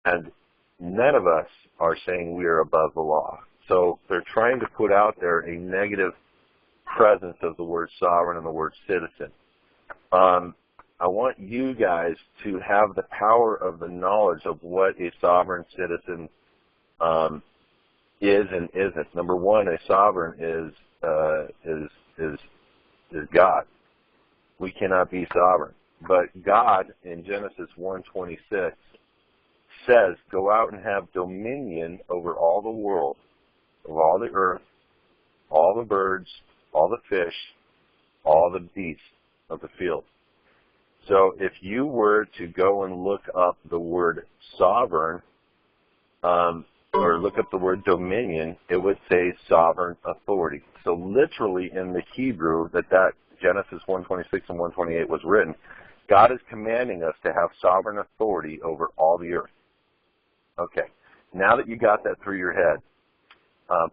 And none of us are saying we are above the law. So they're trying to put out there a negative presence of the word sovereign and the word citizen. I want you guys to have the power of the knowledge of what a sovereign citizen is and isn't. Number one, a sovereign is God. We cannot be sovereign. But God in Genesis 1:26 says, "Go out and have dominion over all the world, of all the earth, all the birds, all the fish, all the beasts of the field." So if you were to go and look up the word sovereign, or look up the word dominion, it would say sovereign authority. So literally in the Hebrew that Genesis 1:26 and 1:28 was written, God is commanding us to have sovereign authority over all the earth. Okay, now that you got that through your head,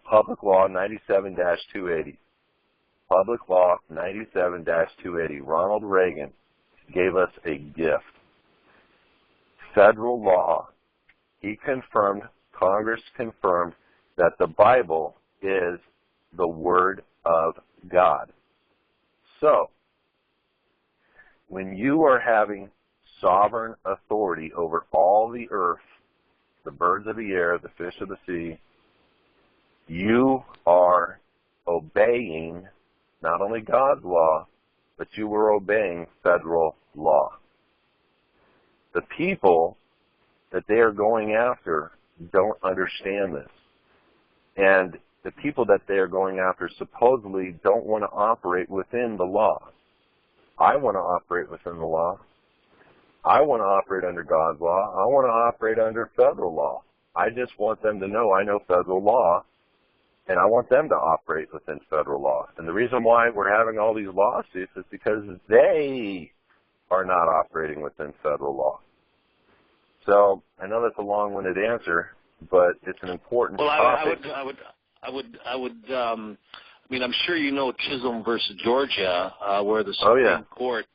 Public Law 97-280. Public Law 97-280. Ronald Reagan gave us a gift. Federal law. He confirmed, Congress confirmed, that the Bible is the Word of God. So, when you are having sovereign authority over all the earth, the birds of the air, the fish of the sea, you are obeying not only God's law, but you are obeying federal law. The people that they are going after don't understand this. And the people that they are going after supposedly don't want to operate within the law. I want to operate within the law. I want to operate under God's law. I want to operate under federal law. I just want them to know I know federal law, and I want them to operate within federal law. And the reason why we're having all these lawsuits is because they are not operating within federal law. So I know that's a long-winded answer, but it's an important topic. I mean, I'm sure you know Chisholm versus Georgia, where the Supreme Court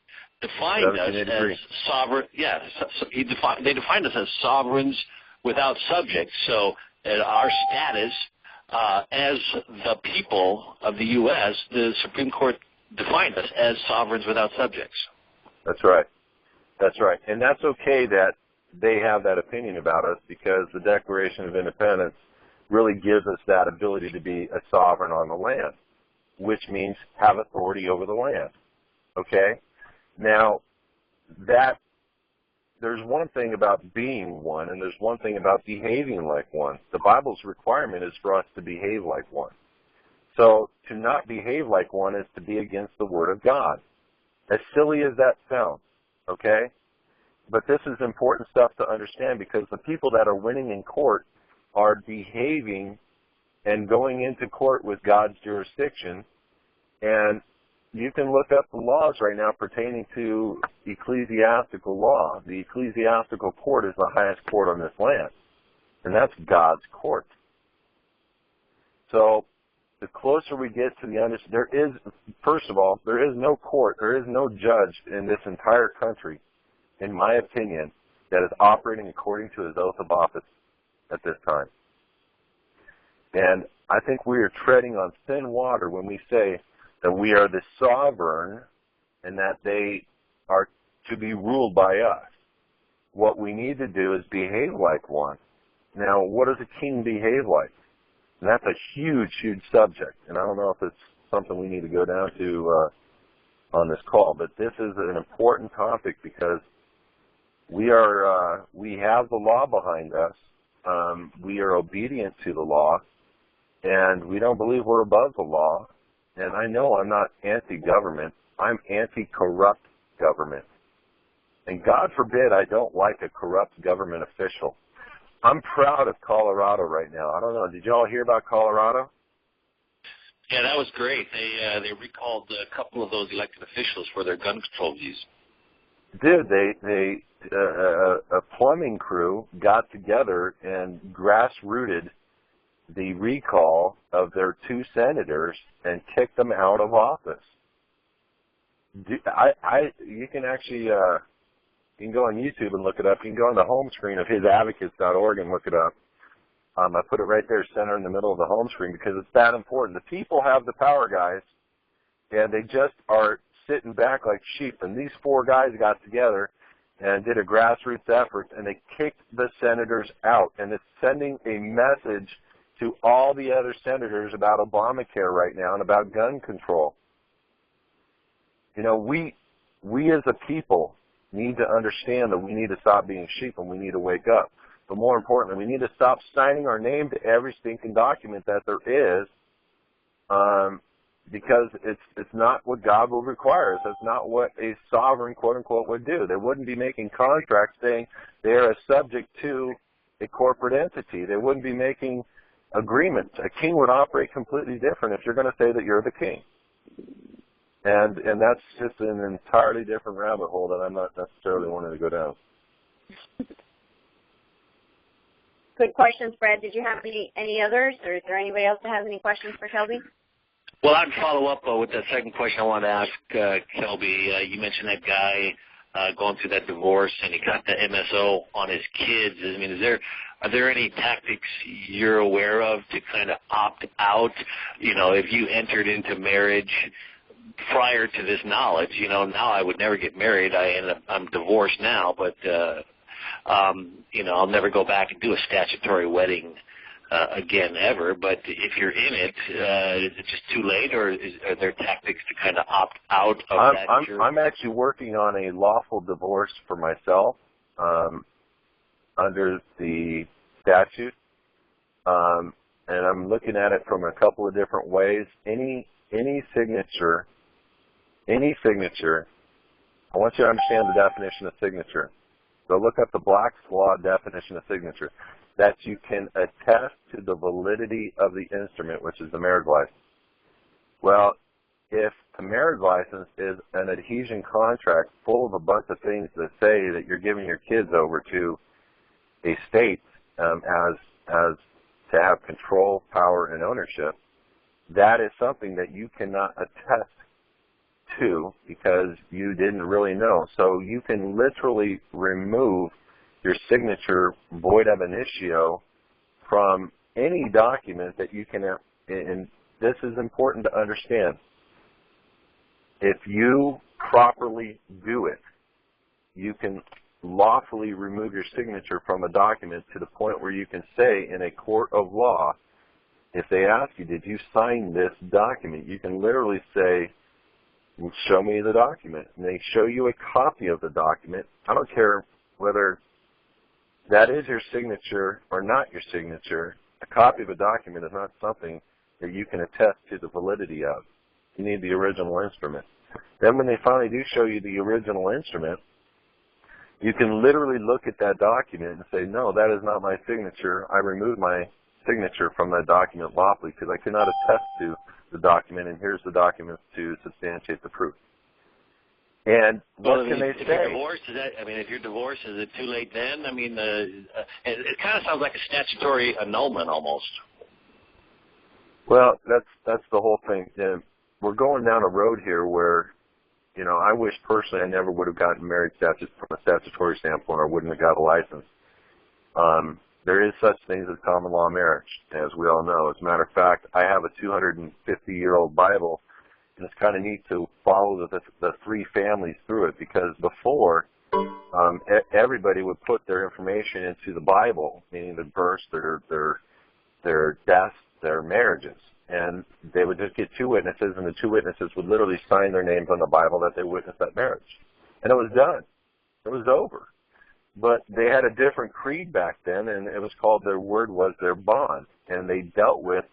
defined us as sovereign. Yeah, so they defined us as sovereigns without subjects. So our status as the people of the U.S., the Supreme Court defined us as sovereigns without subjects. That's right. That's right. And that's okay that they have that opinion about us, because the Declaration of Independence really gives us that ability to be a sovereign on the land, which means have authority over the land. Okay? Now, there's one thing about being one, and there's one thing about behaving like one. The Bible's requirement is for us to behave like one. So to not behave like one is to be against the Word of God. As silly as that sounds, okay? But this is important stuff to understand, because the people that are winning in court are behaving and going into court with God's jurisdiction. And you can look up the laws right now pertaining to ecclesiastical law. The ecclesiastical court is the highest court on this land, and that's God's court. So the closer we get to the understanding, first of all, there is no court, there is no judge in this entire country, in my opinion, that is operating according to his oath of office at this time. And I think we are treading on thin water when we say that we are the sovereign and that they are to be ruled by us. What we need to do is behave like one. Now, what does a king behave like? And that's a huge, huge subject. And I don't know if it's something we need to go down to on this call, but this is an important topic, because we have the law behind us. We are obedient to the law, and we don't believe we're above the law. And I know I'm not anti-government. I'm anti-corrupt government. And God forbid I don't like a corrupt government official. I'm proud of Colorado right now. I don't know. Did you all hear about Colorado? Yeah, that was great. They recalled a couple of those elected officials for their gun control views. Dude, a plumbing crew got together and grassrooted the recall of their 2 senators and kicked them out of office. You can actually You can go on YouTube and look it up. You can go on the home screen of hisadvocates.org and look it up. I put it right there, center in the middle of the home screen, because it's that important. The people have the power, guys, and they just are sitting back like sheep. And these 4 guys got together and did a grassroots effort, and they kicked the senators out. And it's sending a message to all the other senators about Obamacare right now and about gun control. You know, we as a people need to understand that we need to stop being sheep and we need to wake up. But more importantly, we need to stop signing our name to every stinking document that there is, because it's not what God will require. That's not what a sovereign, quote-unquote, would do. They wouldn't be making contracts saying they are a subject to a corporate entity. They wouldn't be making agreements. A king would operate completely different if you're going to say that you're the king. And that's just an entirely different rabbit hole that I'm not necessarily wanting to go down. Good questions, Brad. Did you have any others, or is there anybody else that has any questions for Kelby? Well, I'd follow up with that second question I wanted to ask Kelby. You mentioned that guy going through that divorce, and he got the MSO on his kids. I mean, are there any tactics you're aware of to kind of opt out? You know, if you entered into marriage prior to this knowledge, you know, now I would never get married. I'm divorced now, but you know, I'll never go back and do a statutory wedding again ever. But if you're in it, is it just too late, or are there tactics to kind of opt out of that? I'm actually working on a lawful divorce for myself under the statute, and I'm looking at it from a couple of different ways. Any signature, I want you to understand the definition of signature. So look up the Black's Law definition of signature, that you can attest to the validity of the instrument, which is the marriage license. Well, if a marriage license is an adhesion contract full of a bunch of things that say that you're giving your kids over to a state as to have control, power, and ownership, that is something that you cannot attest to because you didn't really know. So you can literally remove your signature void ab initio from any document that you can, and this is important to understand. If you properly do it, you can lawfully remove your signature from a document to the point where you can say in a court of law, if they ask you, did you sign this document, you can literally say, show me the document. And they show you a copy of the document. I don't care whether that is your signature or not your signature. A copy of a document is not something that you can attest to the validity of. You need the original instrument. Then when they finally do show you the original instrument, you can literally look at that document and say, no, that is not my signature. I removed my signature from that document lawfully because I cannot attest to the document, and here's the document to substantiate the proof. And what can they say? If you're divorced, if you're divorced, is it too late then? I mean, it kind of sounds like a statutory annulment almost. Well, that's the whole thing. We're going down a road here where, you know, I wish personally I never would have gotten married from a statutory standpoint, or wouldn't have got a license. There is such things as common law marriage, as we all know. As a matter of fact, I have a 250-year-old Bible, and it's kind of neat to follow the three families through it, because before, everybody would put their information into the Bible, meaning the births, their deaths, their marriages. And they would just get two witnesses, and the two witnesses would literally sign their names on the Bible that they witnessed that marriage. And it was done. It was over. But they had a different creed back then, and it was called their word was their bond. And they dealt with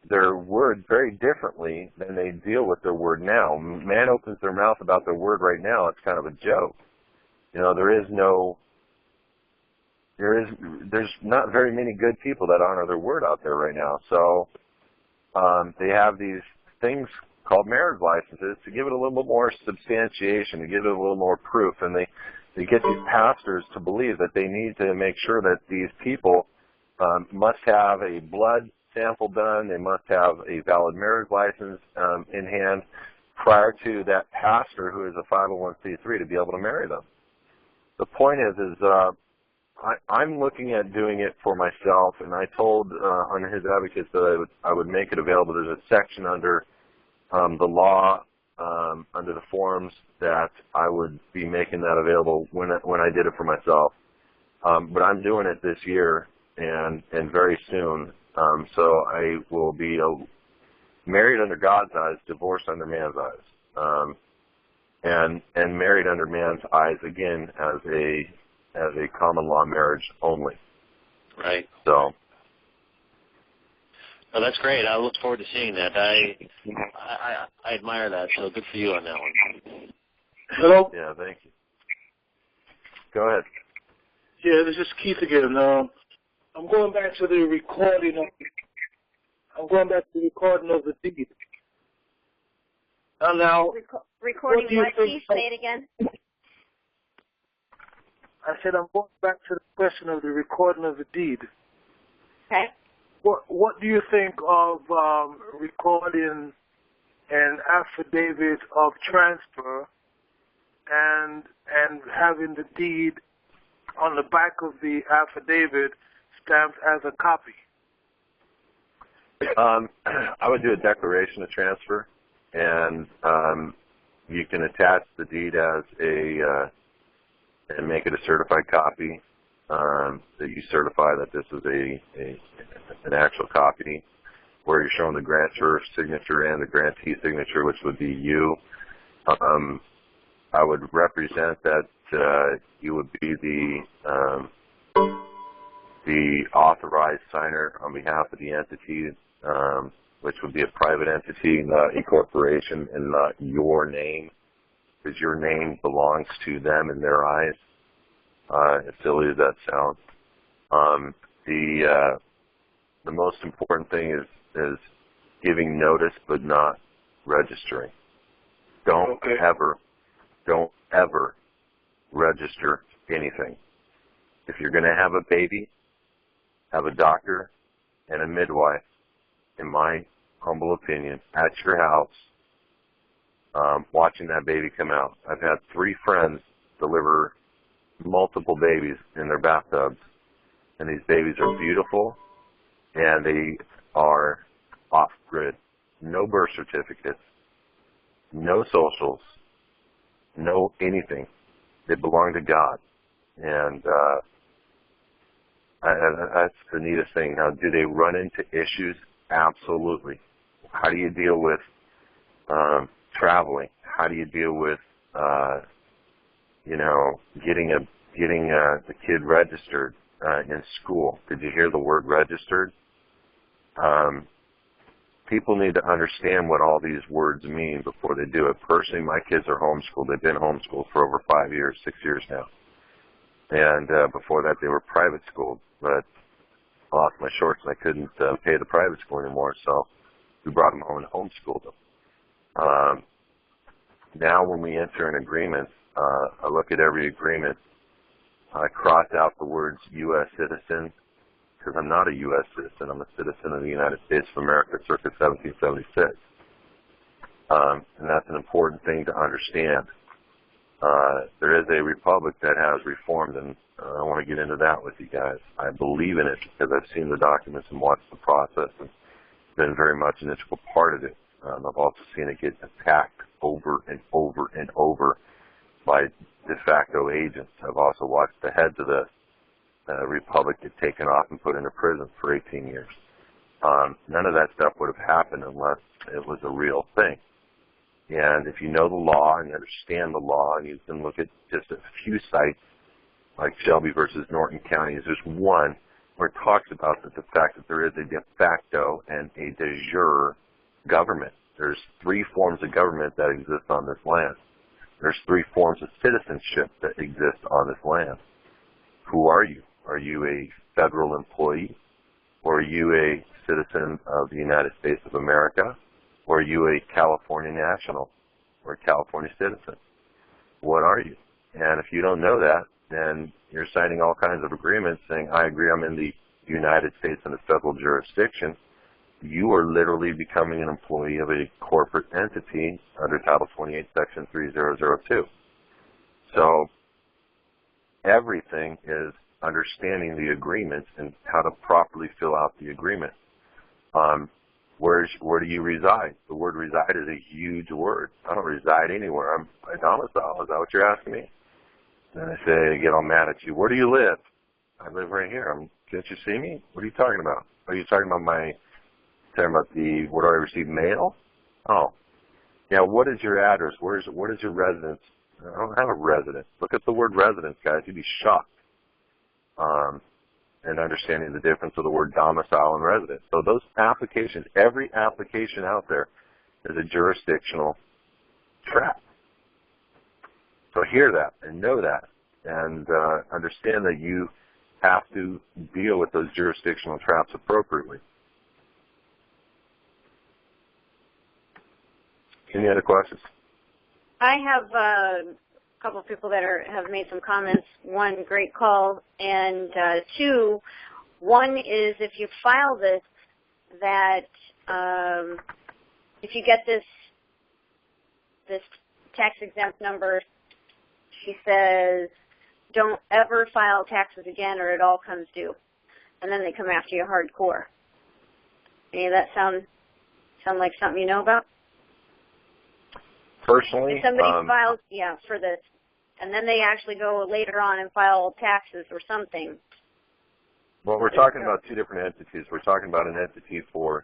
their word very differently than they deal with their word now. Man opens their mouth about their word right now, it's kind of a joke. You know, there's not very many good people that honor their word out there right now. So they have these things called marriage licenses to give it a little bit more substantiation, to give it a little more proof, and they get these pastors to believe that they need to make sure that these people must have a blood sample done, they must have a valid marriage license in hand prior to that pastor, who is a 501c3, to be able to marry them. the point is I'm looking at doing it for myself, and I told under his advocates that I would make it available. There's a section under the law, under the forms, that I would be making that available when I did it for myself. But I'm doing it this year and very soon. So I will be married under God's eyes, divorced under man's eyes, and married under man's eyes again as a common law marriage only. Right. So. Oh, that's great. I look forward to seeing that. I admire that. So good for you on that one. Hello. Yeah, thank you. Go ahead. Yeah, this is Keith again. I'm going back to the recording of the deed. Now, recording what? Keith, say it again. I said I'm going back to the question of the recording of the deed. Okay. What do you think of recording an affidavit of transfer and having the deed on the back of the affidavit stamped as a copy? I would do a declaration of transfer, and you can attach the deed as and make it a certified copy, that you certify that this is an actual copy, where you're showing the grantor signature and the grantee signature, which would be you. I would represent that you would be the authorized signer on behalf of the entity, which would be a private entity, not a corporation, and not your name, because your name belongs to them in their eyes, as silly as that sounds. The most important thing is giving notice but not registering. Don't ever register anything. If you're going to have a baby, have a doctor and a midwife, in my humble opinion, at your house, watching that baby come out. I've had 3 friends deliver multiple babies in their bathtubs, and these babies are beautiful, and they are off-grid. No birth certificates, no socials, no anything. They belong to God. And that's the neatest thing. Now, do they run into issues? Absolutely. How do you deal with traveling? How do you deal with getting the kid registered in school? Did you hear the word registered? People need to understand what all these words mean before they do it. Personally, my kids are homeschooled. They've been homeschooled for over 5 years, 6 years now. And before that, they were private schooled. But I lost my shorts and I couldn't pay the private school anymore, so we brought them home and homeschooled them. Now when we enter an agreement, I look at every agreement. I cross out the words U.S. citizen, because I'm not a U.S. citizen. I'm a citizen of the United States of America, circa 1776. And that's an important thing to understand. There is a republic that has reformed, and I want to get into that with you guys. I believe in it because I've seen the documents and watched the process and been very much an integral part of it. I've also seen it get attacked over and over and over by de facto agents. I've also watched the heads of the republic get taken off and put into prison for 18 years. None of that stuff would have happened unless it was a real thing. And if you know the law and you understand the law, and you can look at just a few sites like Shelby versus Norton counties, there's one where it talks about the fact that there is a de facto and a de jure government. There's 3 forms of government that exist on this land. There's 3 forms of citizenship that exist on this land. Who are you? Are you a federal employee? Or are you a citizen of the United States of America? Or are you a California national or a California citizen? What are you? And if you don't know that, then you're signing all kinds of agreements saying, I agree I'm in the United States in a federal jurisdiction. You are literally becoming an employee of a corporate entity under Title 28, Section 3002. So everything is understanding the agreements and how to properly fill out the agreement. Where do you reside? The word reside is a huge word. I don't reside anywhere. I'm a domicile. Is that what you're asking me? And I say, get all mad at you. Where do you live? I live right here. Can't you see me? What are you talking about? Are you talking about where do I receive mail? Oh. Yeah, what is your address? What is your residence? I don't have a residence. Look at the word residence, guys. You'd be shocked. And understanding the difference of the word domicile and residence. So those applications, every application out there is a jurisdictional trap. So hear that and know that and understand that you have to deal with those jurisdictional traps appropriately. Any other questions? I have a couple of people that have made some comments. One, great call, and two, one is if you file this, that if you get this tax-exempt number, she says, don't ever file taxes again or it all comes due. And then they come after you hardcore. Any of that sound like something you know about? Personally, if somebody files, for this, and then they actually go later on and file taxes or something. Well, we're talking about two different entities. We're talking about an entity for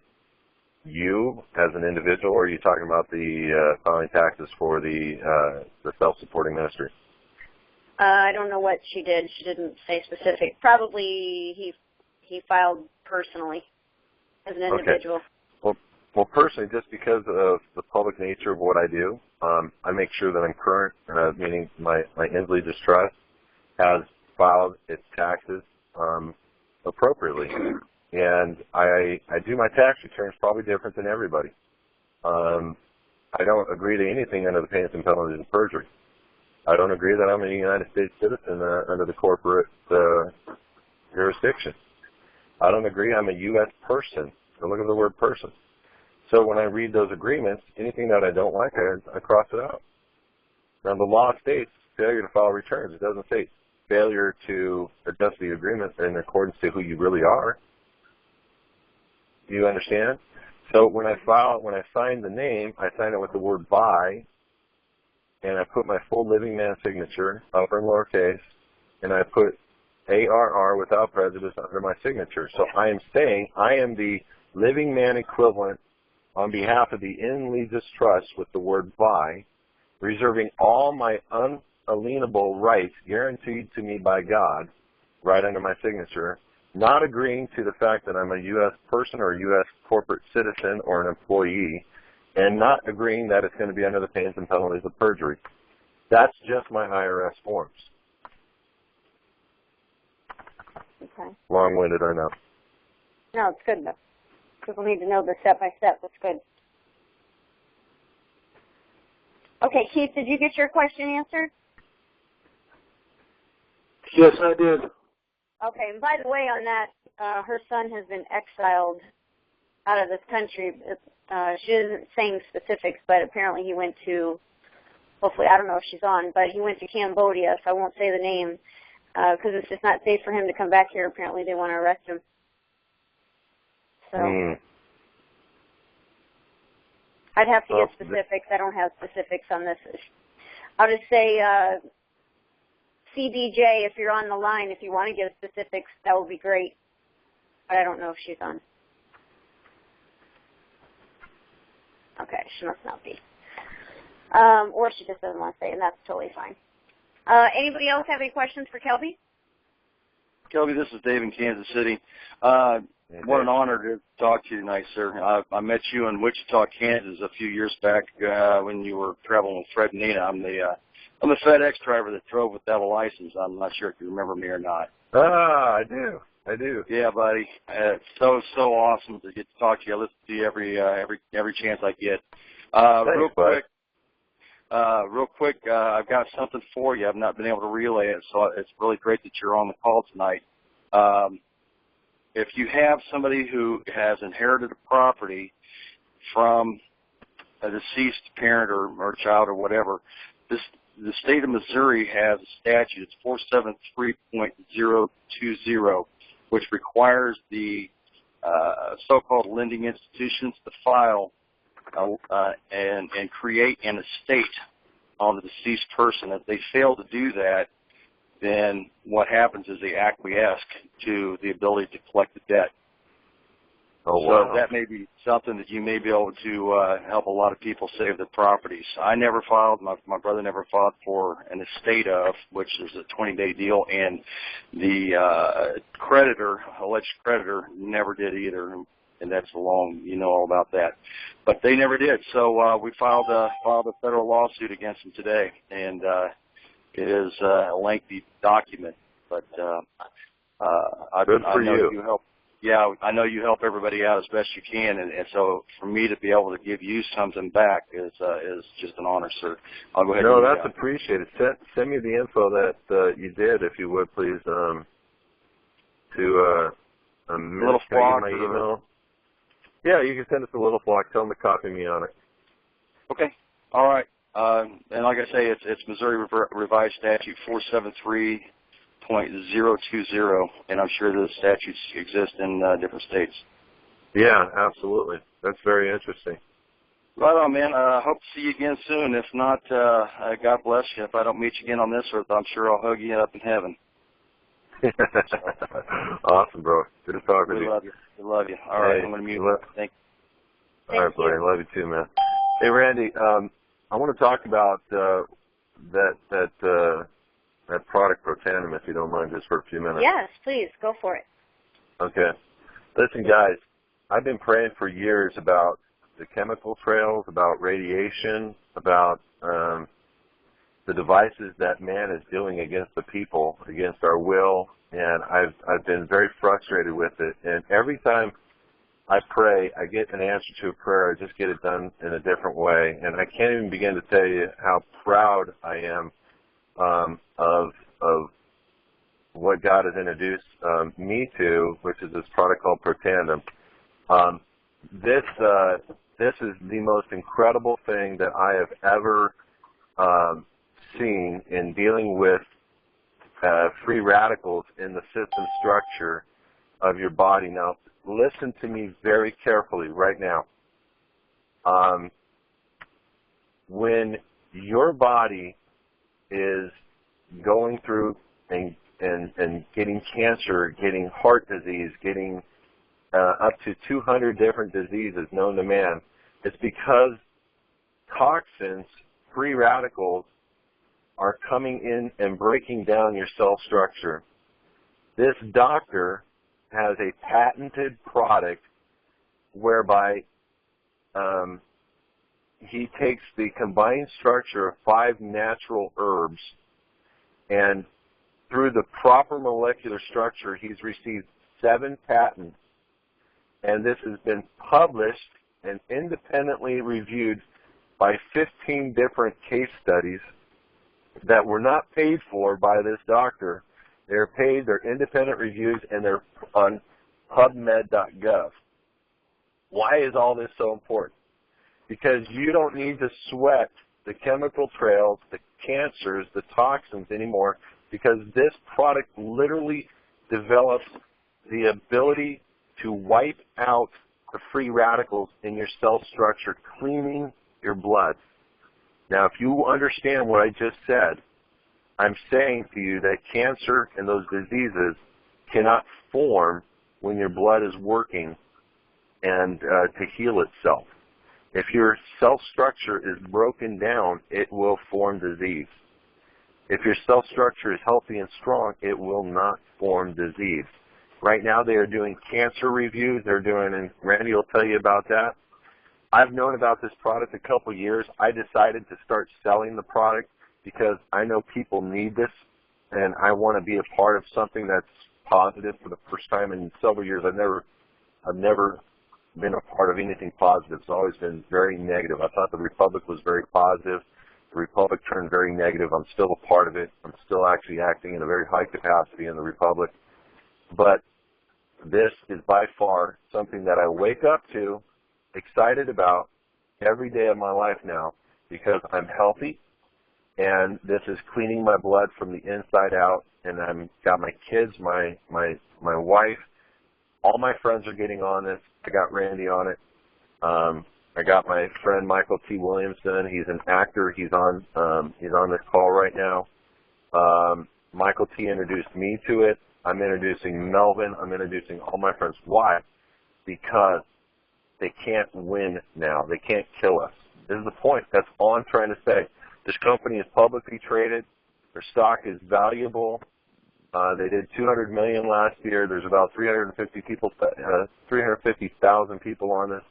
you as an individual, or are you talking about the filing taxes for the self-supporting ministry? I don't know what she did. She didn't say specific. Probably he filed personally as an individual. Okay. Well, personally, just because of the public nature of what I do, I make sure that I'm current, meaning my Inslee Distrust has filed its taxes appropriately. And I do my tax returns probably different than everybody. I don't agree to anything under the payments and penalties of perjury. I don't agree that I'm a United States citizen under the corporate jurisdiction. I don't agree I'm a U.S. person. So look at the word person. So when I read those agreements, anything that I don't like, I cross it out. Now, the law states failure to file returns. It doesn't say failure to adjust the agreement in accordance to who you really are. Do you understand? So when I sign the name, I sign it with the word by, and I put my full living man signature, upper and lowercase, and I put ARR without prejudice under my signature. So I am saying I am the living man equivalent on behalf of the Inslee Distrust with the word by, reserving all my unalienable rights guaranteed to me by God right under my signature, not agreeing to the fact that I'm a U.S. person or a U.S. corporate citizen or an employee, and not agreeing that it's going to be under the pains and penalties of perjury. That's just my IRS forms. Okay. Long-winded, I know. No, it's good enough. People need to know the step-by-step. That's good. Okay, Keith, did you get your question answered? Yes, I did. Okay, and by the way, on that, her son has been exiled out of this country. She isn't saying specifics, but apparently he went to, hopefully, I don't know if she's on, but he went to Cambodia, so I won't say the name, because it's just not safe for him to come back here. Apparently they want to arrest him. So I'd have to get specifics. I don't have specifics on this. I'll just say, CBJ, if you're on the line, if you want to give specifics, that would be great. But I don't know if she's on. Okay, she must not be. Or she just doesn't want to say, and that's totally fine. Anybody else have any questions for Kelby? Kelby, this is Dave in Kansas City. What an honor to talk to you tonight, sir. I met you in Wichita, Kansas a few years back when you were traveling with Fred and Nina. I'm the FedEx driver that drove without a license. I'm not sure if you remember me or not. I do. Yeah, buddy. It's so awesome to get to talk to you. I listen to you every chance I get. Real quick, I've got something for you. I've not been able to relay it, so it's really great that you're on the call tonight. If you have somebody who has inherited a property from a deceased parent or child or whatever, this the state of Missouri has a statute, it's 473.020, which requires the so-called lending institutions to file and create an estate on the deceased person. If they fail to do that, then what happens is they acquiesce to the ability to collect the debt. Oh, wow. So that may be something that you may be able to help a lot of people save their properties. I never filed, my brother never filed for an estate of, which is a 20-day deal, and the alleged creditor, never did either, and that's you know all about that. But they never did, so we filed a federal lawsuit against them today, and it is a lengthy document, but I know you help. Yeah, I know you help everybody out as best you can, and so for me to be able to give you something back is just an honor, sir. I'll go ahead. No, that's appreciated. Send me the info that you did, if you would, please, to Little Flock. My email. Yeah, you can send us a Little Flock. Tell them to copy me on it. Okay. All right. And like I say, it's Missouri Revised Statute 473.020, and I'm sure the statutes exist in different states. Yeah, absolutely. That's very interesting. Right on, man. I hope to see you again soon. If not, God bless you. If I don't meet you again on this earth, I'm sure I'll hug you up in heaven. Awesome, bro. Good to talk with you. We love you. All right, I'm going to mute you. Thank you. All right, buddy. I love you too, man. Hey, Randy, I want to talk about that product, Protandim, if you don't mind, just for a few minutes. Yes, please. Go for it. Okay. Listen, guys, I've been praying for years about the chemical trails, about radiation, about the devices that man is doing against the people, against our will, and I've been very frustrated with it. And every time I pray, I get an answer to a prayer, I just get it done in a different way. And I can't even begin to tell you how proud I am of what God has introduced me to, which is this product called Protandim. This is the most incredible thing that I have ever seen in dealing with free radicals in the system structure of your body. Now, listen to me very carefully right now. When your body is going through and getting cancer, getting heart disease, getting up to 200 different diseases known to man, it's because toxins, free radicals, are coming in and breaking down your cell structure. This doctor has a patented product whereby he takes the combined structure of 5 natural herbs, and through the proper molecular structure, he's received 7 patents, and this has been published and independently reviewed by 15 different case studies that were not paid for by this doctor. They're paid, they're independent reviews, and they're on PubMed.gov. Why is all this so important? Because you don't need to sweat the chemical trails, the cancers, the toxins anymore, because this product literally develops the ability to wipe out the free radicals in your cell structure, cleaning your blood. Now, if you understand what I just said, I'm saying to you that cancer and those diseases cannot form when your blood is working and to heal itself. If your cell structure is broken down, it will form disease. If your cell structure is healthy and strong, it will not form disease. Right now they are doing cancer reviews. They're doing, and Randy will tell you about that. I've known about this product a couple years. I decided to start selling the product because I know people need this, and I want to be a part of something that's positive for the first time in several years. I've never been a part of anything positive. It's always been very negative. I thought the Republic was very positive. The Republic turned very negative. I'm still a part of it. I'm still actually acting in a very high capacity in the Republic. But this is by far something that I wake up to, excited about every day of my life now, because I'm healthy, and this is cleaning my blood from the inside out. And I've got my kids, my wife, all my friends are getting on this. I got Randy on it. I got my friend Michael T. Williamson. He's an actor. He's on this call right now. Michael T. introduced me to it. I'm introducing Melvin. I'm introducing all my friends. Why? Because they can't win now. They can't kill us. This is the point. That's all I'm trying to say. This company is publicly traded. Their stock is valuable. They did $200 million last year. There's about 350,000 people on this.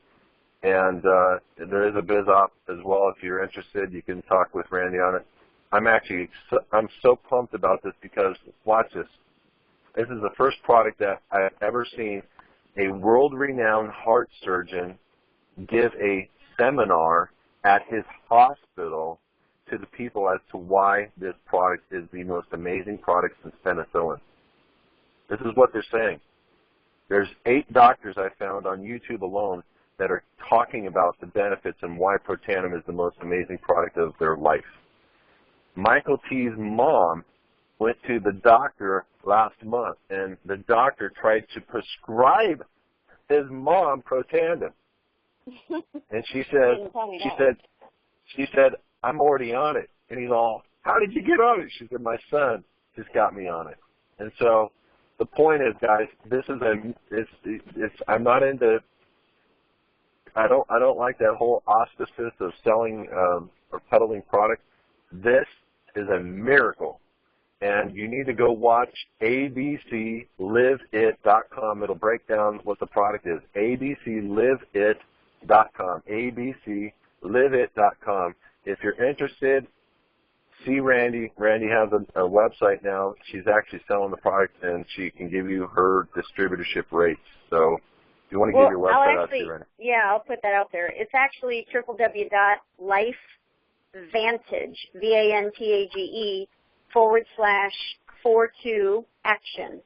And there is a biz op as well. If you're interested, you can talk with Randy on it. I'm so pumped about this because, watch this. This is the first product that I've ever seen a world-renowned heart surgeon give a seminar at his hospital to the people as to why this product is the most amazing product since penicillin. This is what they're saying. There's 8 doctors I found on YouTube alone that are talking about the benefits and why Protandim is the most amazing product of their life. Michael T.'s mom went to the doctor last month, and the doctor tried to prescribe his mom Protandim. And she said, I'm already on it. And he's all, how did you get on it? She said, my son just got me on it. And so the point is, guys, this is I'm not into, I don't like that whole auspices of selling or peddling products. This is a miracle. And you need to go watch abcliveit.com. It'll break down what the product is. abcliveit.com. abcliveit.com. If you're interested, see Randy. Randy has a website now. She's actually selling the product, and she can give you her distributorship rates. So if you want to give your website out to Randy. Yeah, I'll put that out there. It's actually www.lifevantage, VANTAGE, /42action.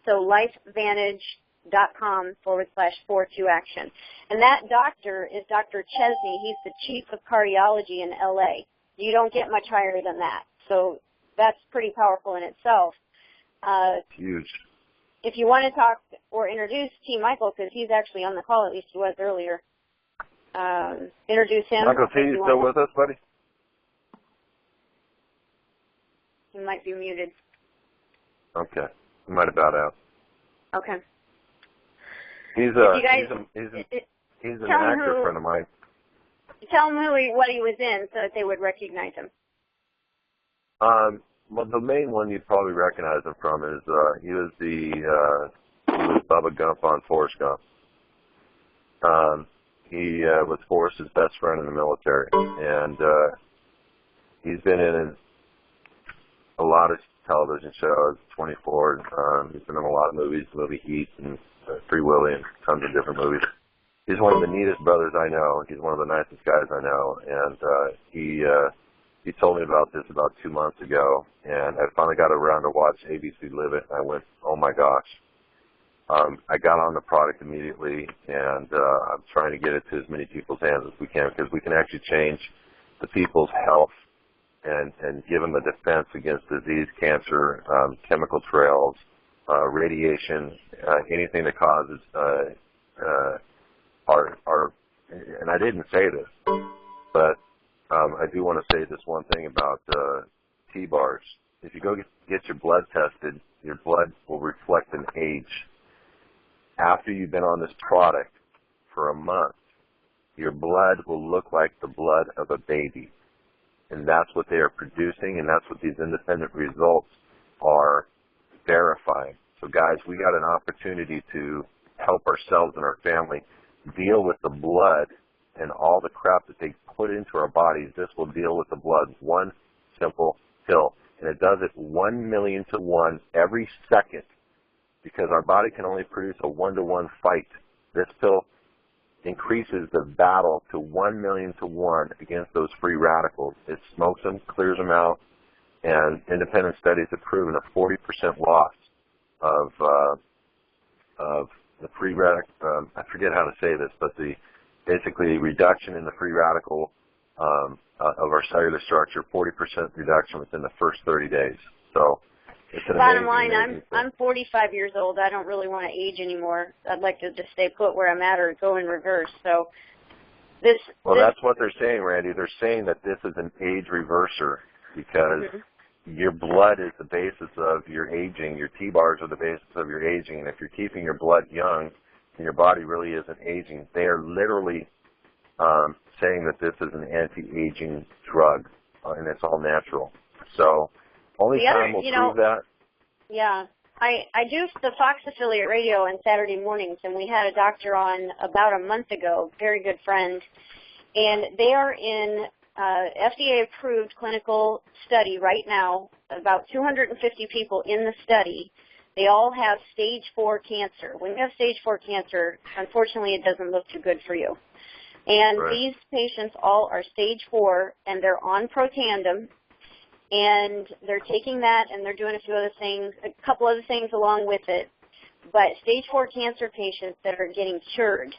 So lifevantage.com/42action. And that doctor is Dr. Chesney. He's the chief of cardiology in LA. You don't get much higher than that. So that's pretty powerful in itself. Huge. If you want to talk or introduce T. Michael, because he's actually on the call, at least he was earlier, introduce him. Michael T., you still with us, buddy? He might be muted. Okay. He might have bowed out. Okay. He's an actor friend of mine. Tell him what he was in so that they would recognize him. Well, the main one you'd probably recognize him from is he was Bubba Gump on Forrest Gump. He was Forrest's best friend in the military, and he's been in a lot of television shows, 24. He's been in a lot of movies, the movie Heat and Free Willy and tons of different movies. He's one of the neatest brothers I know. He's one of the nicest guys I know, and he told me about this about 2 months ago, and I finally got around to watch ABC Live It, and I went, oh my gosh. I got on the product immediately, and I'm trying to get it to as many people's hands as we can, because we can actually change the people's health and give them a defense against disease, cancer, chemical trails, radiation, anything that causes and I didn't say this, but I do want to say this one thing about T-bars. If you go get your blood tested, your blood will reflect an age. After you've been on this product for a month, your blood will look like the blood of a baby. And that's what they are producing, and that's what these independent results are verifying. So, guys, we got an opportunity to help ourselves and our family deal with the blood and all the crap that they put into our bodies. This will deal with the blood. One simple pill. And it does it 1 million to 1 every second, because our body can only produce a 1-to-1 fight. This pill increases the battle to 1 million to 1 against those free radicals. It smokes them, clears them out, and independent studies have proven a 40% loss of the free radical. I forget how to say this, but basically reduction in the free radical of our cellular structure, 40% reduction within the first 30 days. So it's an Bottom line, amazing I'm 45 years old. I don't really want to age anymore. I'd like to just stay put where I'm at or go in reverse. So that's what they're saying, Randy. They're saying that this is an age reverser because your blood is the basis of your aging. Your T-bars are the basis of your aging. And if you're keeping your blood young and your body really isn't aging, they are literally saying that this is an anti-aging drug, and it's all natural. So only time will prove that. Yeah. I do the Fox affiliate radio on Saturday mornings, and we had a doctor on about a month ago, very good friend, and they are in FDA-approved clinical study right now, about 250 people in the study. They all have stage 4 cancer. When you have stage 4 cancer, unfortunately, it doesn't look too good for you. And these patients all are stage 4, and they're on Protandim, and they're taking that, and they're doing a few other things, a couple other things along with it. But stage 4 cancer patients that are getting cured.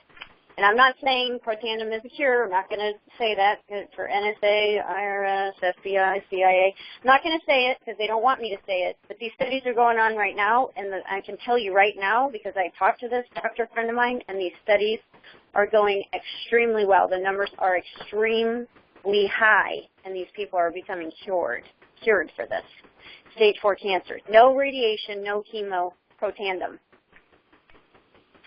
And I'm not saying Protandim is a cure. I'm not going to say that for NSA, IRS, FBI, CIA. I'm not going to say it because they don't want me to say it. But these studies are going on right now, and I can tell you right now because I talked to this doctor friend of mine, and these studies are going extremely well. The numbers are extremely high, and these people are becoming cured for this. Stage 4 cancer. No radiation, no chemo, Protandim.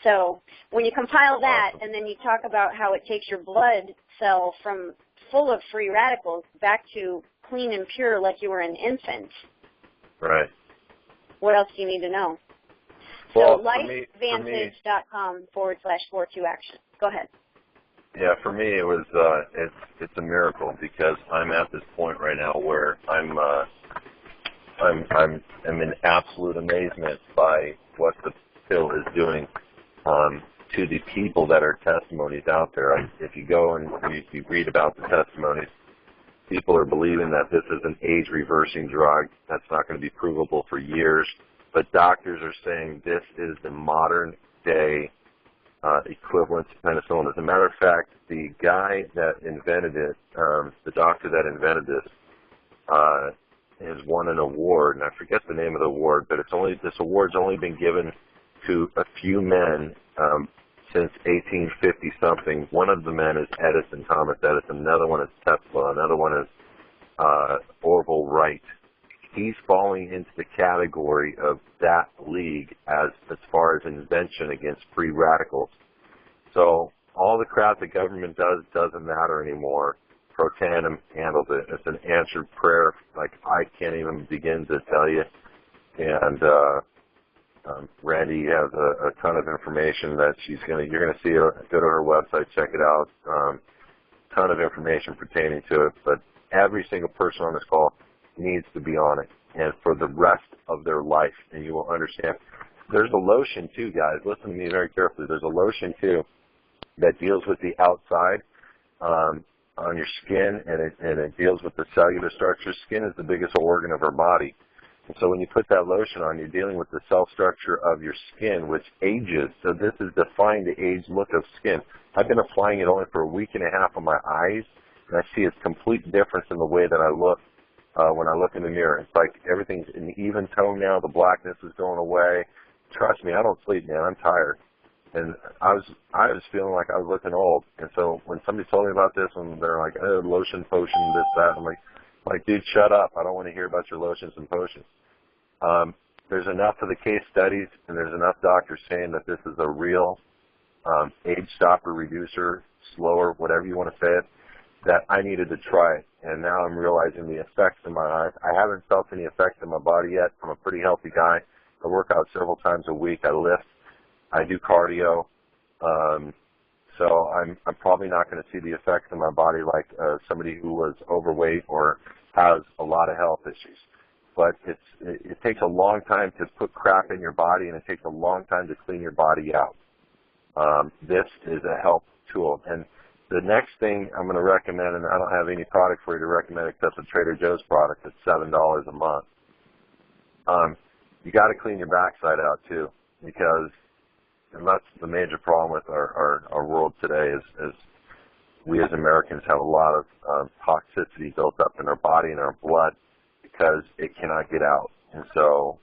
So when you compile that and then you talk about how it takes your blood cell from full of free radicals back to clean and pure like you were an infant. Right. What else do you need to know? Well, so lifevantage.com/42action. Go ahead. Yeah, for me it was it's a miracle because I'm at this point right now where I'm in absolute amazement by what the pill is doing to the people that are testimonies out there. If you go and you read about the testimonies, people are believing that this is an age-reversing drug. That's not going to be provable for years. But doctors are saying this is the modern-day equivalent to penicillin. As a matter of fact, the guy that invented it, the doctor that invented this, has won an award, and I forget the name of the award, but this award's only been given to a few men since 1850-something. One of the men is Edison, Thomas Edison. Another one is Tesla. Another one is Orville Wright. He's falling into the category of that league as far as invention against free radicals. So all the crap the government does doesn't matter anymore. Protandim handles it. It's an answered prayer like I can't even begin to tell you. And Randy has a ton of information that you're going to see her. Go to her website, check it out. Ton of information pertaining to it. But every single person on this call needs to be on it, and for the rest of their life, and you will understand. There's a lotion too, guys. Listen to me very carefully. There's a lotion too that deals with the outside on your skin, and it deals with the cellular structure. Skin is the biggest organ of our body. And so when you put that lotion on, you're dealing with the cell structure of your skin, which ages. So this is defying the age look of skin. I've been applying it only for a week and a half on my eyes, and I see a complete difference in the way that I look when I look in the mirror. It's like everything's in even tone now. The blackness is going away. Trust me, I don't sleep, man. I'm tired. And I was feeling like I was looking old. And so when somebody told me about this, and they're like, oh, lotion, potion, this, that, I'm like, dude, shut up. I don't want to hear about your lotions and potions. There's enough of the case studies, and there's enough doctors saying that this is a real age stopper, reducer, slower, whatever you want to say it, that I needed to try it. And now I'm realizing the effects in my eyes. I haven't felt any effects in my body yet. I'm a pretty healthy guy. I work out several times a week. I lift. I do cardio. So I'm probably not going to see the effects in my body like somebody who was overweight or has a lot of health issues. But it takes a long time to put crap in your body, and it takes a long time to clean your body out. This is a help tool. And the next thing I'm going to recommend, and I don't have any product for you to recommend except the Trader Joe's product. It's $7 a month. You got to clean your backside out too, because and that's the major problem with our world today is we as Americans have a lot of toxicity built up in our body and our blood because it cannot get out. And so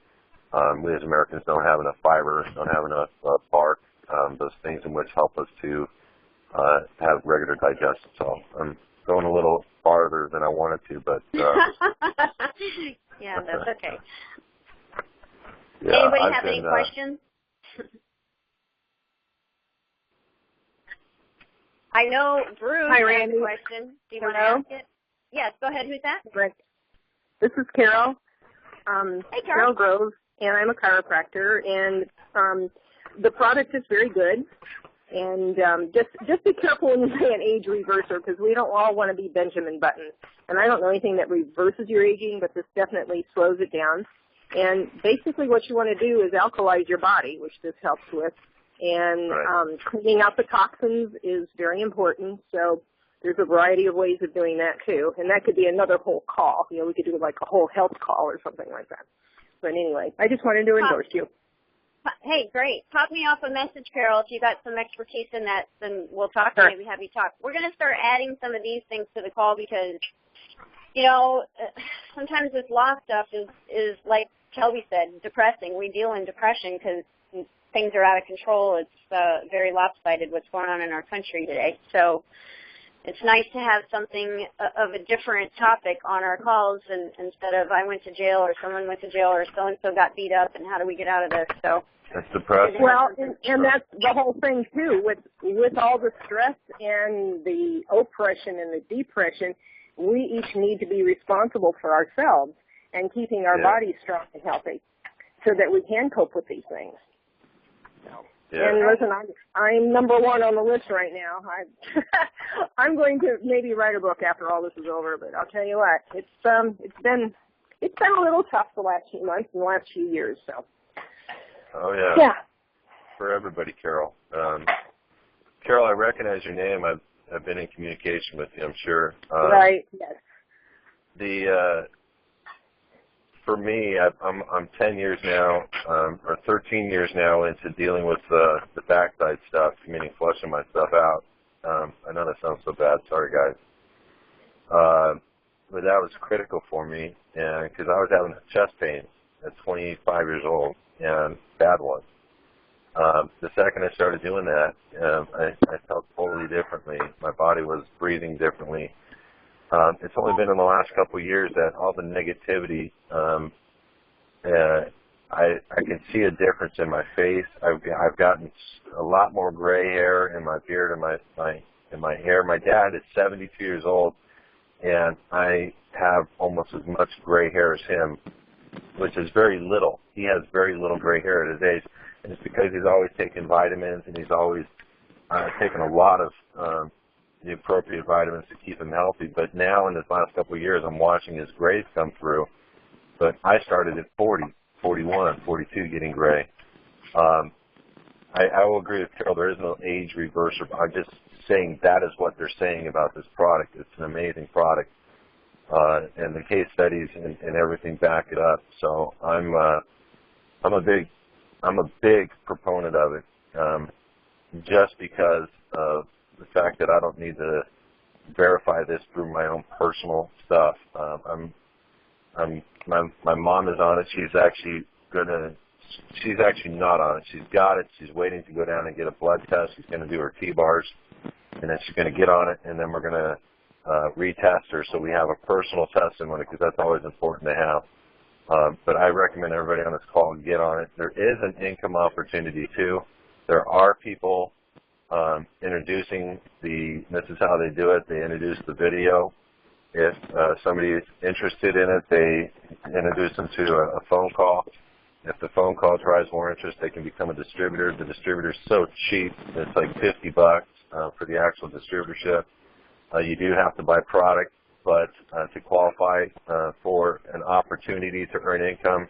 we as Americans don't have enough fiber, don't have enough bark, those things in which help us to have regular digestion. So I'm going a little farther than I wanted to, but yeah, that's okay. Yeah, anybody have any questions? I know Bruce has a question. Do you want to ask it? Yes, go ahead. Who's that? Right. This is Carol. Hey, Carol. Carol Groves, and I'm a chiropractor, and the product is very good. And just be careful when you say an age reverser, because we don't all want to be Benjamin Button. And I don't know anything that reverses your aging, but this definitely slows it down. And basically what you want to do is alkalize your body, which this helps with. And cleaning out the toxins is very important. So there's a variety of ways of doing that, too. And that could be another whole call. You know, we could do like a whole health call or something like that. But anyway, I just wanted to endorse you. Hey, great. Pop me off a message, Carol. If you got some expertise in that, then we'll talk. Sure. Maybe have you talk. We're going to start adding some of these things to the call because, you know, sometimes this law stuff is like Kelby said, depressing. We deal in depression because things are out of control. It's very lopsided what's going on in our country today. So it's nice to have something of a different topic on our calls and instead of I went to jail or someone went to jail or so-and-so got beat up and how do we get out of this. So that's depressing. Well, and that's the whole thing, too. With all the stress and the oppression and the depression, we each need to be responsible for ourselves and keeping our bodies strong and healthy so that we can cope with these things. Yeah. And listen, I'm number one on the list right now. I'm going to maybe write a book after all this is over, but I'll tell you what, it's been a little tough the last few months and the last few years. So. Oh yeah. Yeah. For everybody, Carol. Carol, I recognize your name. I've been in communication with you, I'm sure. Right. Yes. For me, I'm 10 years now, or 13 years now into dealing with the backside stuff, meaning flushing my stuff out. I know that sounds so bad. Sorry, guys. But that was critical for me, and because I was having chest pain at 25 years old, and bad ones. The second I started doing that, I felt totally differently. My body was breathing differently. It's only been in the last couple of years that all the negativity, I can see a difference in my face. I've gotten a lot more gray hair in my beard and my hair. My dad is 72 years old, and I have almost as much gray hair as him, which is very little. He has very little gray hair at his age, and it's because he's always taking vitamins and he's always taken a lot of the appropriate vitamins to keep him healthy. But now in this last couple of years, I'm watching his grays come through. But I started at 40, 41, 42 getting gray. I will agree with Carol. There is no age reverser. I'm just saying that is what they're saying about this product. It's an amazing product. And the case studies and everything back it up. So I'm a big proponent of it, just because of the fact that I don't need to verify this through my own personal stuff. My mom is on it. She's actually not on it. She's got it. She's waiting to go down and get a blood test. She's going to do her T-bars, and then she's going to get on it, and then we're going to retest her so we have a personal testimony, because that's always important to have. But I recommend everybody on this call get on it. There is an income opportunity, too. There are people introducing this is how they do it. They introduce the video. If somebody is interested in it, they introduce them to a phone call. If the phone call drives more interest, they can become a distributor. The distributor is so cheap. It's like $50 for the actual distributorship. You do have to buy product, but to qualify for an opportunity to earn income,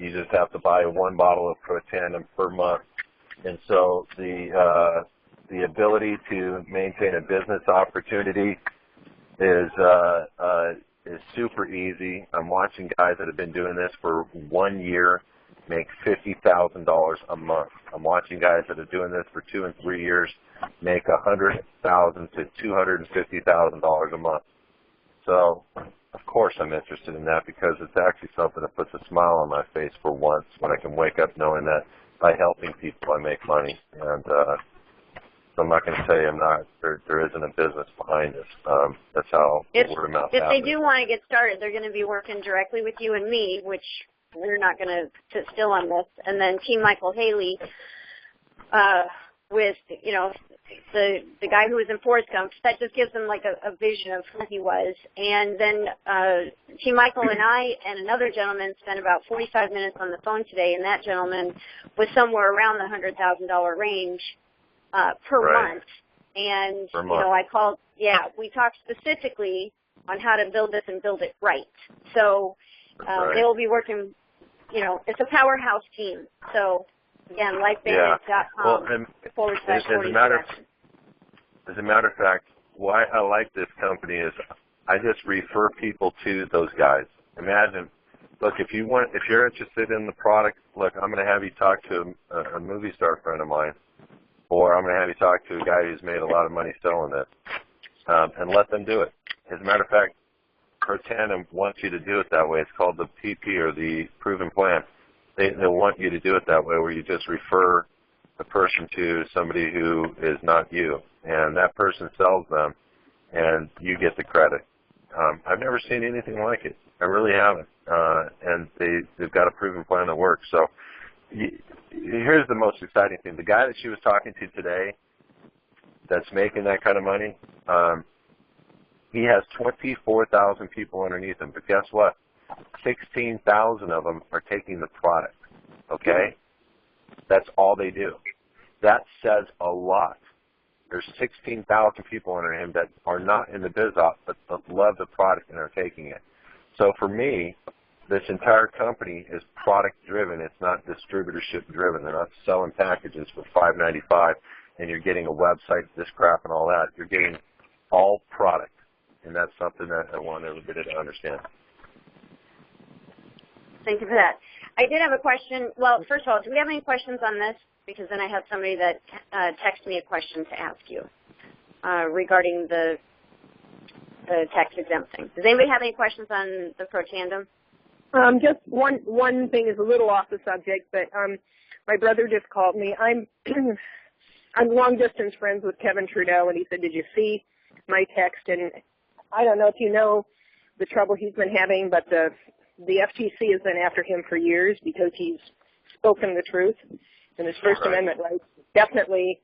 you just have to buy one bottle of Protandim per month. And so the ability to maintain a business opportunity is super easy. I'm watching guys that have been doing this for 1 year make $50,000 a month. I'm watching guys that are doing this for 2 and 3 years make $100,000 to $250,000 a month. So, of course, I'm interested in that because it's actually something that puts a smile on my face for once when I can wake up knowing that by helping people I make money. And so I'm not going to say I'm not. There isn't a business behind this. That's how word of mouth happens. If they do want to get started, they're going to be working directly with you and me, which we're not going to sit still on this. And then Team Michael Haley with, you know, the guy who was in Forrest Gump. That just gives them like a vision of who he was. And then Team Michael and I and another gentleman spent about 45 minutes on the phone today, and that gentleman was somewhere around the $100,000 range per month. And, you know, we talked specifically on how to build this and build it right. So they will be working, you know, it's a powerhouse team. So, again, lifebandit.com As a matter of fact, why I like this company is I just refer people to those guys. Imagine, look, if you're interested in the product, look, I'm going to have you talk to a movie star friend of mine, or I'm going to have you talk to a guy who's made a lot of money selling it, and let them do it. As a matter of fact, Protanum wants you to do it that way. It's called the PP, or the proven plan. They'll want you to do it that way, where you just refer the person to somebody who is not you, and that person sells them, and you get the credit. I've never seen anything like it. I really haven't. And they've got a proven plan that works. So here's the most exciting thing. The guy that she was talking to today that's making that kind of money, he has 24,000 people underneath him. But guess what? 16,000 of them are taking the product, okay? That's all they do. That says a lot. There's 16,000 people under him that are not in the biz ops but love the product and are taking it. So for me, this entire company is product-driven. It's not distributorship-driven. They're not selling packages for $5.95 and you're getting a website, this crap and all that. You're getting all product, and that's something that I want everybody to understand. Thank you for that. I did have a question. Well, first of all, do we have any questions on this? Because then I have somebody that texted me a question to ask you regarding the tax exempt thing. Does anybody have any questions on the Protandem? Just one thing is a little off the subject, but my brother just called me. I'm long distance friends with Kevin Trudeau, and he said, "Did you see my text?" And I don't know if you know the trouble he's been having, but the FTC has been after him for years because he's spoken the truth, and his First Amendment rights definitely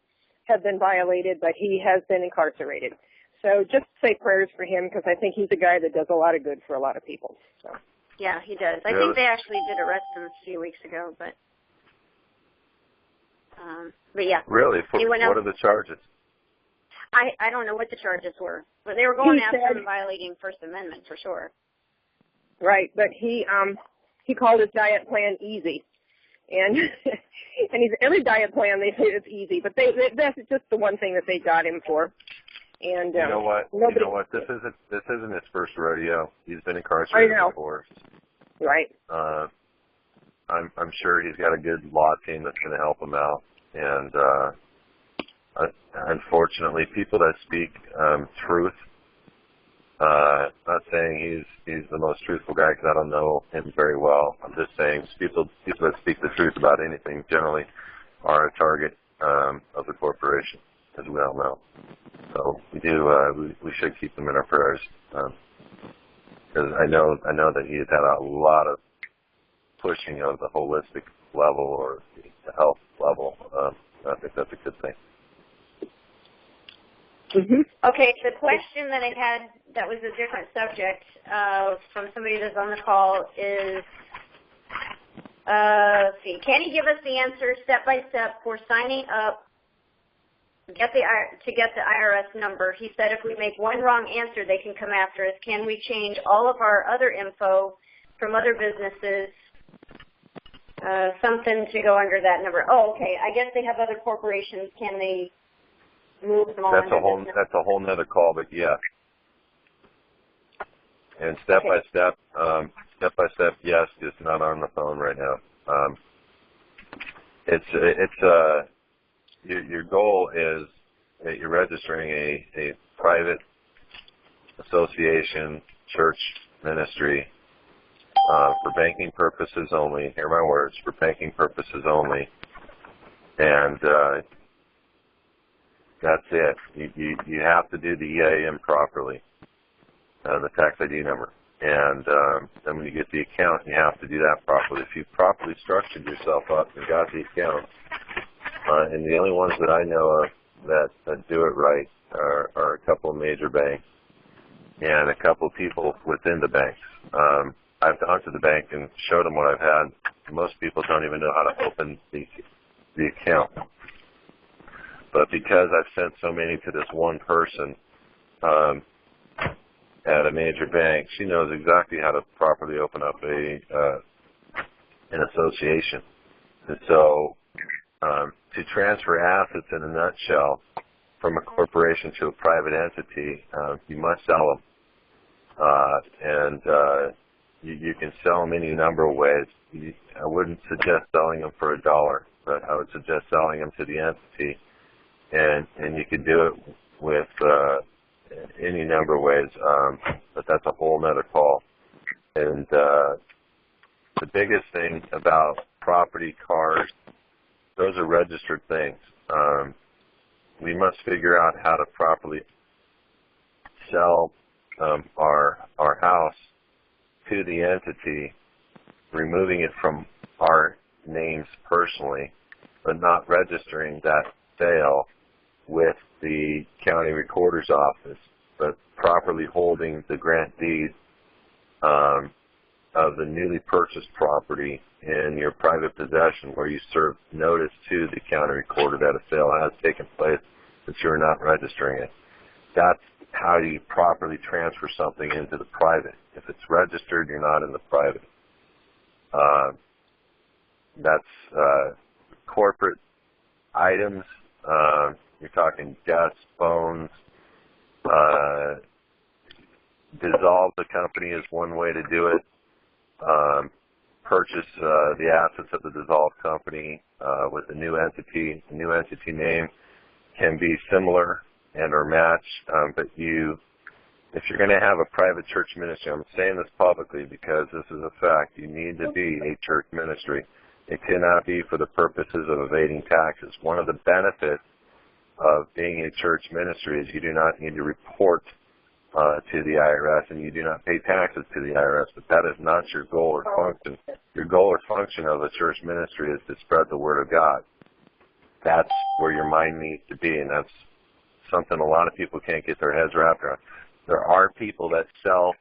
have been violated, but he has been incarcerated. So just say prayers for him, because I think he's a guy that does a lot of good for a lot of people. So. Yeah, he does. I think they actually did arrest him a few weeks ago, but yeah. Really? What are the charges? I don't know what the charges were, but they were going after him violating First Amendment for sure. Right, but he called his diet plan easy, and every diet plan they say it's easy, but that's just the one thing that they got him for. And you know what? This isn't his first rodeo. He's been incarcerated before. Right. I'm sure he's got a good law team that's going to help him out. And unfortunately, people that speak truth. Not saying he's the most truthful guy because I don't know him very well. I'm just saying people that speak the truth about anything generally are a target of the corporation, as we all know. So we should keep them in our prayers because I know that he has had a lot of pushing of the holistic level or the health level. I think that's a good thing. Mm-hmm. Okay, the question that I had that was a different subject from somebody that's on the call is, let's see, can you give us the answer step by step for signing up to get the IRS number? He said if we make one wrong answer, they can come after us. Can we change all of our other info from other businesses, something to go under that number? Oh, okay. I guess they have other corporations. Can they move them all? That's a whole nother call, but yeah. And step by step, yes, just not on the phone right now. your goal is that you're registering a private association, church, ministry for banking purposes only. Hear my words, for banking purposes only. And that's it. You have to do the EIN properly, the tax ID number. And then when you get the account, you have to do that properly. If you've properly structured yourself up and got the account, and the only ones that I know of that do it right are a couple of major banks and a couple of people within the banks. I've gone to the bank and showed them what I've had. Most people don't even know how to open the account. But because I've sent so many to this one person at a major bank, she knows exactly how to properly open up an association. And so to transfer assets in a nutshell from a corporation to a private entity, you must sell them. You can sell them any number of ways. I wouldn't suggest selling them for $1, but I would suggest selling them to the entity. And you could do it with any number of ways, but that's a whole other call. And the biggest thing about property, cars, those are registered things. We must figure out how to properly sell our house to the entity, removing it from our names personally, but not registering that sale with the county recorder's office, but properly holding the grant deed of the newly purchased property in your private possession, where you serve notice to the county recorder that a sale has taken place, but you're not registering it. That's how you properly transfer something into the private. If it's registered, you're not in the private. That's corporate items. You're talking desks, phones. Dissolve the company is one way to do it. Purchase the assets of the dissolved company with a new entity. The new entity name can be similar and or matched, but if you're going to have a private church ministry, I'm saying this publicly because this is a fact, you need to be a church ministry. It cannot be for the purposes of evading taxes. One of the benefits of being a church ministry is you do not need to report to the IRS, and you do not pay taxes to the IRS, but that is not your goal or function. Your goal or function of a church ministry is to spread the Word of God. That's where your mind needs to be, and that's something a lot of people can't get their heads wrapped around. There are people that sell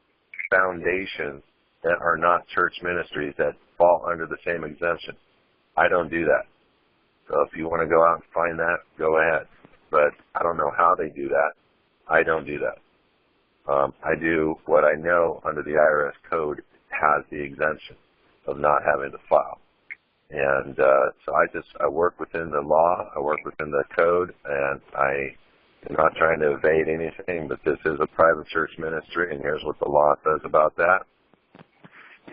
foundations that are not church ministries that fall under the same exemption. I don't do that. So if you want to go out and find that, go ahead. But I don't know how they do that. I don't do that. I do what I know under the IRS code has the exemption of not having to file. And so I work within the law, I work within the code, and I am not trying to evade anything, but this is a private church ministry, and here's what the law says about that.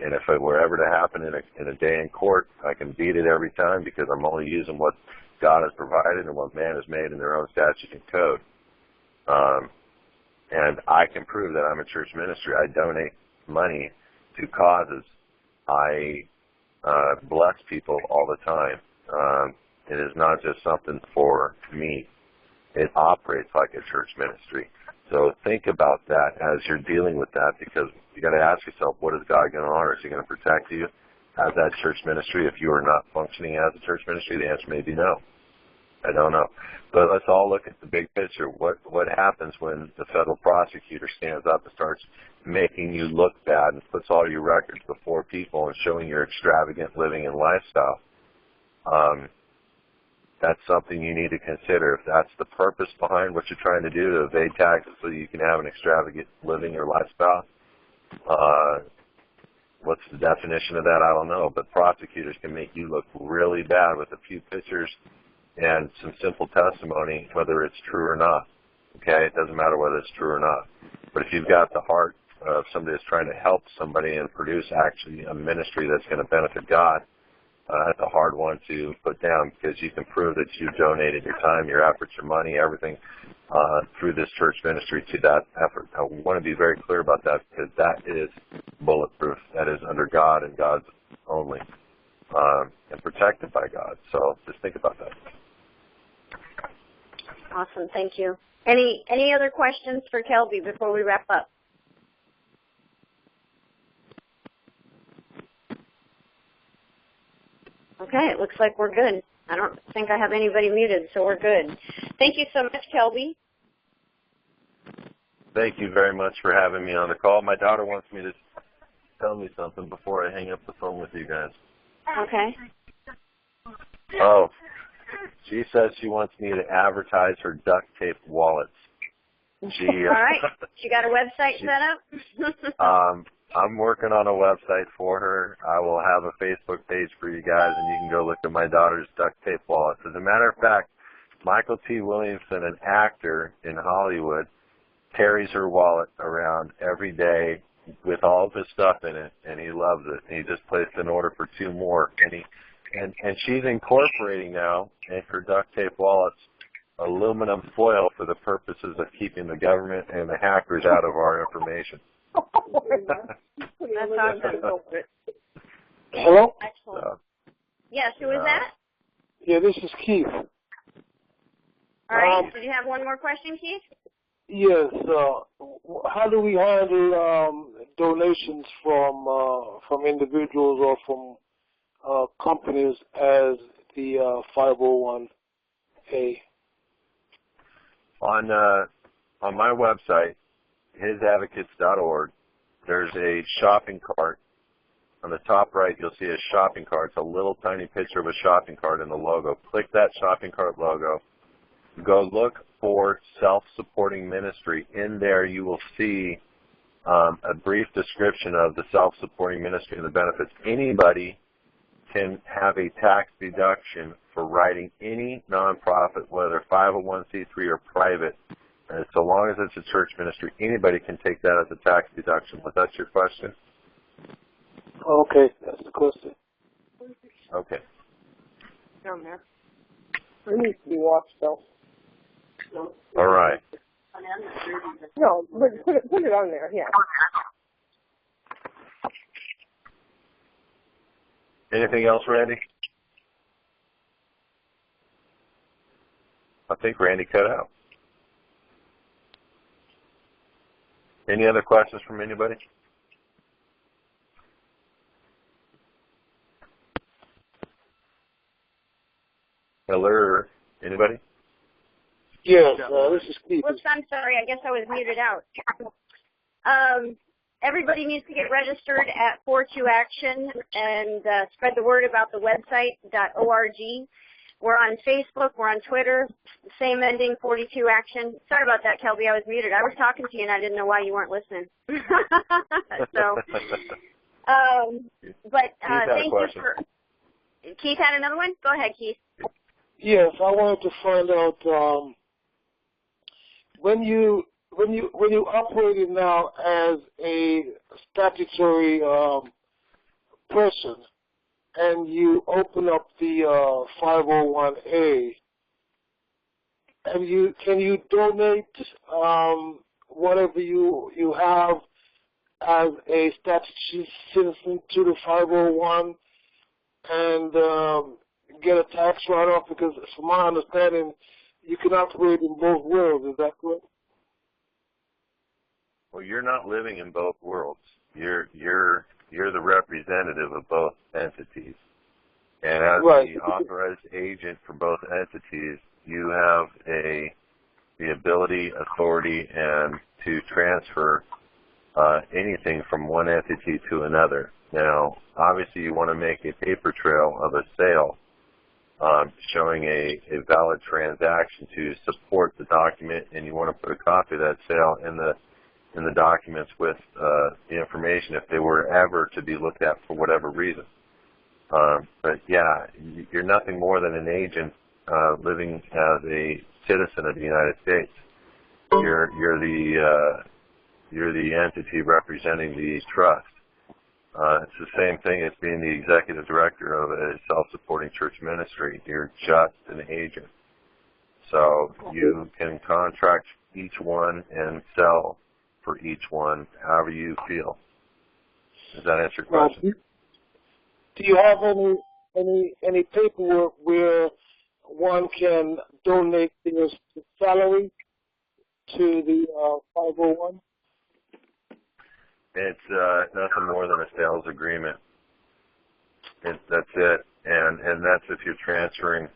And if it were ever to happen in a day in court, I can beat it every time because I'm only using what God has provided and what man has made in their own statute and code. And I can prove that I'm a church ministry. I donate money to causes. I bless people all the time. It is not just something for me. It operates like a church ministry. So think about that as you're dealing with that, because you got to ask yourself, what is God going to honor? Is He going to protect you as that church ministry if you are not functioning as a church ministry? The answer may be no. I don't know. But let's all look at the big picture. What happens when the federal prosecutor stands up and starts making you look bad and puts all your records before people and showing your extravagant living and lifestyle? That's something you need to consider. If that's the purpose behind what you're trying to do, to evade taxes so you can have an extravagant living or lifestyle, what's the definition of that? I don't know. But prosecutors can make you look really bad with a few pictures and some simple testimony, whether it's true or not. Okay? It doesn't matter whether it's true or not. But if you've got the heart of somebody that's trying to help somebody and produce actually a ministry that's going to benefit God, That's a hard one to put down because you can prove that you donated your time, your efforts, your money, everything through this church ministry to that effort. I want to be very clear about that because that is bulletproof. That is under God and God's only and protected by God. So just think about that. Awesome. Thank you. Any other questions for KELBY before we wrap up? Okay, it looks like we're good. I don't think I have anybody muted, so we're good. Thank you so much, KELBY. Thank you very much for having me on the call. My daughter wants me to tell me something before I hang up the phone with you guys. Okay. Oh, she says she wants me to advertise her duct tape wallets. All right. She got a website set up? I'm working on a website for her. I will have a Facebook page for you guys, and you can go look at my daughter's duct tape wallets. As a matter of fact, Michael T. Williamson, an actor in Hollywood, carries her wallet around every day with all of his stuff in it, and he loves it. And he just placed an order for 2 more, and she's incorporating now in her duct tape wallets aluminum foil for the purposes of keeping the government and the hackers out of our information. That's awesome. Hello? Excellent. Yes, who is that? Yeah, this is Keith. All right. Did you have one more question, Keith? Yes. How do we handle donations from individuals or from companies as the 501A? On my website, hisadvocates.org, there's a shopping cart. On the top right, you'll see a shopping cart. It's a little tiny picture of a shopping cart in the logo. Click that shopping cart logo. Go look for self-supporting ministry. In there, you will see a brief description of the self-supporting ministry and the benefits. Anybody can have a tax deduction for writing any nonprofit, whether 501c3 or private. And so long as it's a church ministry, anybody can take that as a tax deduction. Was that your question? Okay, that's the question. Okay. Down there. It needs to be watched, though. All right. No, put it on there, yeah. Anything else, Randy? I think Randy cut out. Any other questions from anybody? Hello? Anybody? Yes, this is Keith. Whoops, I'm sorry. I guess I was muted out. Everybody needs to get registered at 42 Action and spread the word about the website, .org. We're on Facebook. We're on Twitter. Same ending, 42 Action. Sorry about that, KELBY. I was muted. I was talking to you, and I didn't know why you weren't listening. So, thank you for... Keith had another one? Go ahead, Keith. Yes, I wanted to find out when you operated now as a statutory person and you open up the 501A, can you donate whatever you have as a statutory citizen to the 501 and get a tax write-off? Because from my understanding, you can operate in both worlds. Is that correct? Well, you're not living in both worlds. You're the representative of both entities. And as the authorized agent for both entities, you have the ability, authority, and to transfer anything from one entity to another. Now, obviously, you want to make a paper trail of a sale showing a valid transaction to support the document, and you want to put a copy of that sale in the documents with the information if they were ever to be looked at for whatever reason. But yeah, you're nothing more than an agent living as a citizen of the United States. You're the entity representing the trust, It's the same thing as being the executive director of a self-supporting church ministry. You're just an agent. So you can contract each one and sell for each one however you feel. Does that answer your question? Do you have any paperwork where one can donate their salary to the 501? It's nothing more than a sales agreement. That's it, and that's if you're transferring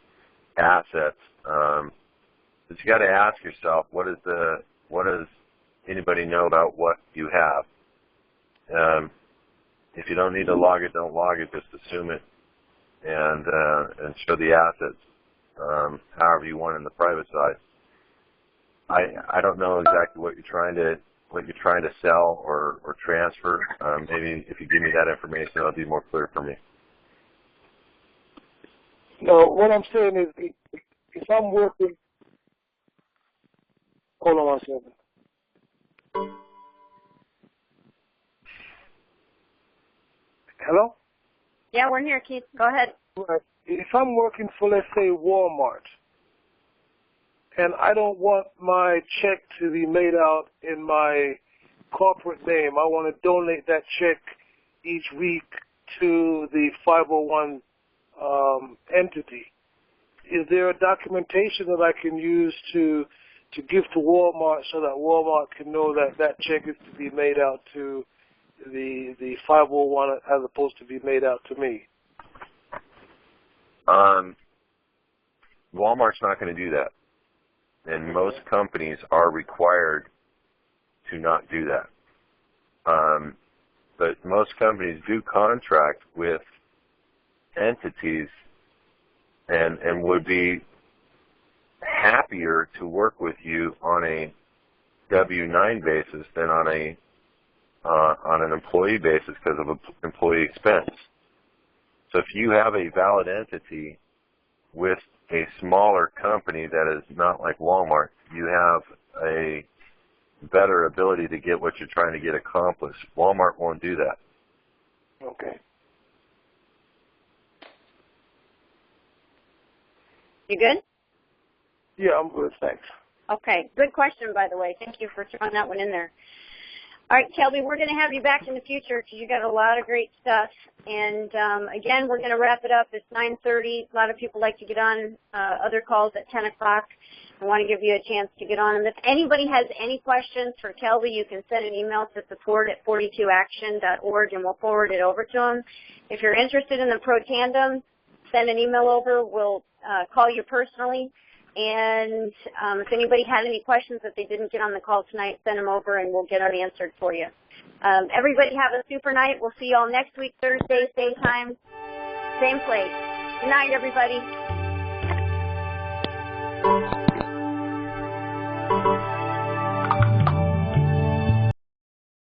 assets. But you got to ask yourself, what does anybody know about what you have? If you don't need to log it, don't log it. Just assume it, and show the assets however you want in the private side. I don't know exactly what you're trying to sell or transfer. Maybe if you give me that information, it'll be more clear for me. No, what I'm saying is, if I'm working, hold on 1 second. Hello? Yeah, we're here, Keith. Go ahead. Right. If I'm working for, let's say, Walmart, and I don't want my check to be made out in my corporate name, I want to donate that check each week to the 501 entity. Is there a documentation that I can use to give to Walmart so that Walmart can know that that check is to be made out to the 501 as opposed to be made out to me? Walmart's not going to do that. And most companies are required to not do that. But most companies do contract with entities and would be happier to work with you on a W-9 basis than on an employee basis because of employee expense. So if you have a valid entity with a smaller company that is not like Walmart, you have a better ability to get what you're trying to get accomplished. Walmart won't do that. Okay. You good? Yeah, I'm good, thanks. Okay, good question, by the way. Thank you for throwing that one in there. All right, Kelby, we're going to have you back in the future because you got a lot of great stuff. And, again, we're going to wrap it up. It's 9:30. A lot of people like to get on other calls at 10 o'clock. I want to give you a chance to get on. And if anybody has any questions for Kelby, you can send an email to support@42action.org, and we'll forward it over to them. If you're interested in the Pro Tandem, send an email over. We'll call you personally. And if anybody had any questions that they didn't get on the call tonight, send them over and we'll get them answered for you. Everybody have a super night. We'll see you all next week, Thursday, same time, same place. Good night, everybody.